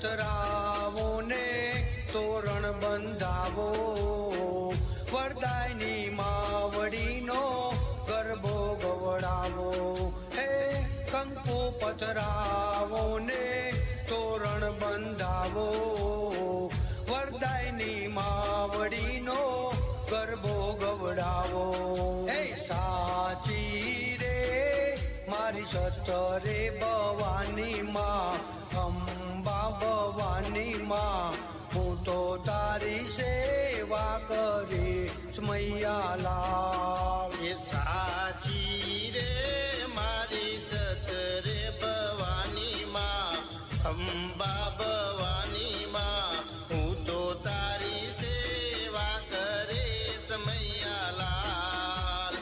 પથરાવો ને તોરણ બંધાવો, વરદાયની માવડીનો ગરબો ગવડાવો. હે કંકુ પથરાવો ને તોરણ બંધાવો, વરદાયની માવડીનો ગરબો ગવડાવો. હે સાચી રે મારી સતરે ભવાની માં, અંબા ભવાની માં, હું તો તારી સેવા કરીશ મૈયાલાલ. એ સાચી રે મારી સતરે ભવાની માં, અંબા ભવાની માં, હું તો તારી સેવા કરીશ મૈયાલાલ.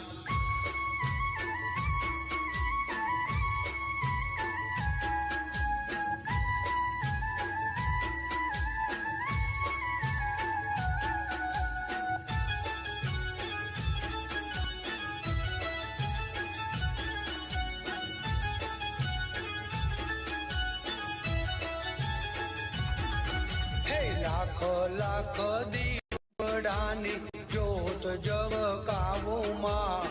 લાખ લાખ દીવડાની જ્યોત જગકાવો માં,